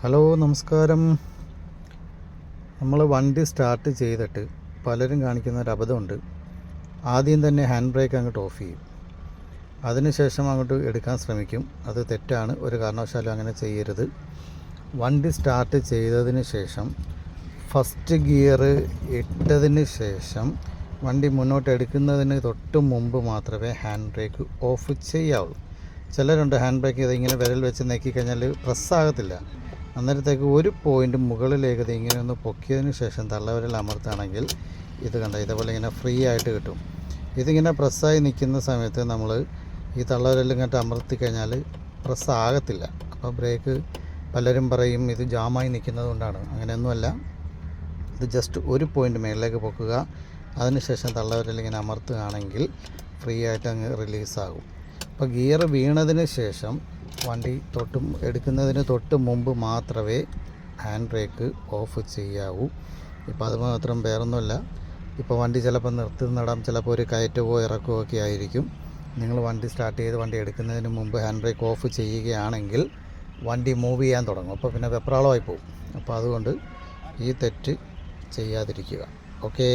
Hello നമസ്കാരം. നമ്മൾ വണ്ടി സ്റ്റാർട്ട് ചെയ്തിട്ട് പലരും കാണിക്കുന്ന ഒരു അബദ്ധമുണ്ട്. ആദ്യം തന്നെ ഹാൻഡ് ബ്രേക്ക് അങ്ങോട്ട് ഓഫ് ചെയ്യും, അതിനുശേഷം അങ്ങോട്ട് എടുക്കാൻ ശ്രമിക്കും. അത് തെറ്റാണ്, ഒരു കാരണവശാലും അങ്ങനെ ചെയ്യരുത്. വണ്ടി സ്റ്റാർട്ട് ചെയ്തതിന് ശേഷം ഫസ്റ്റ് ഗിയർ ഇട്ടതിന് ശേഷം വണ്ടി മുന്നോട്ട് എടുക്കുന്നതിന് തൊട്ട് മുമ്പ് മാത്രമേ ഹാൻഡ് ബ്രേക്ക് ഓഫ് ചെയ്യാവുള്ളൂ. ചിലരുണ്ട് ഹാൻഡ് ബ്രേക്ക് ചെയ്ത് ഇങ്ങനെ വിരൽ വെച്ച് നെക്കിക്കഴിഞ്ഞാൽ പ്രസ്സാകത്തില്ല. അന്നേരത്തേക്ക് ഒരു പോയിൻ്റ് മുകളിലേക്ക് ഇങ്ങനെ ഒന്ന് പൊക്കിയതിന് ശേഷം തള്ളവിരൽ അമർത്തുകയാണെങ്കിൽ ഇത് കണ്ട ഇതേപോലെ ഇങ്ങനെ ഫ്രീ ആയിട്ട് കിട്ടും. ഇതിങ്ങനെ പ്രസ്സായി നിൽക്കുന്ന സമയത്ത് നമ്മൾ ഈ തള്ളവിരൽ ഇങ്ങോട്ട് അമർത്തി കഴിഞ്ഞാൽ പ്രസ്സാകത്തില്ല. അപ്പോൾ ബ്രേക്ക് പലരും പറയും ഇത് ജാമായി നിൽക്കുന്നത് കൊണ്ടാണ്. അങ്ങനെയൊന്നുമല്ല, ഇത് ജസ്റ്റ് ഒരു പോയിൻ്റ് മേളിലേക്ക് പൊക്കുക, അതിനുശേഷം തള്ളവിരൽ ഇങ്ങനെ അമർത്തുകയാണെങ്കിൽ ഫ്രീ ആയിട്ട് അങ്ങ് റിലീസാകും. അപ്പോൾ ഗിയർ വീണതിന് ശേഷം വണ്ടി എടുക്കുന്നതിന് തൊട്ട് മുമ്പ് മാത്രമേ ഹാൻഡ് ബ്രേക്ക് ഓഫ് ചെയ്യാവൂ. ഇപ്പോൾ അത് മാത്രം വേറൊന്നുമില്ല. ഇപ്പോൾ വണ്ടി ചിലപ്പോൾ നിർത്തുന്നിടം ചിലപ്പോൾ ഒരു കയറ്റമോ ഇറക്കമോ ഒക്കെ ആയിരിക്കും. നിങ്ങൾ വണ്ടി സ്റ്റാർട്ട് ചെയ്ത് വണ്ടി എടുക്കുന്നതിന് മുമ്പ് ഹാൻഡ് ബ്രേക്ക് ഓഫ് ചെയ്യുകയാണെങ്കിൽ വണ്ടി മൂവ് ചെയ്യാൻ തുടങ്ങും. അപ്പോൾ പിന്നെ വെപ്രാളമായി പോകും. അപ്പോൾ അതുകൊണ്ട് ഈ തെറ്റ് ചെയ്യാതിരിക്കുക. ഓക്കേ.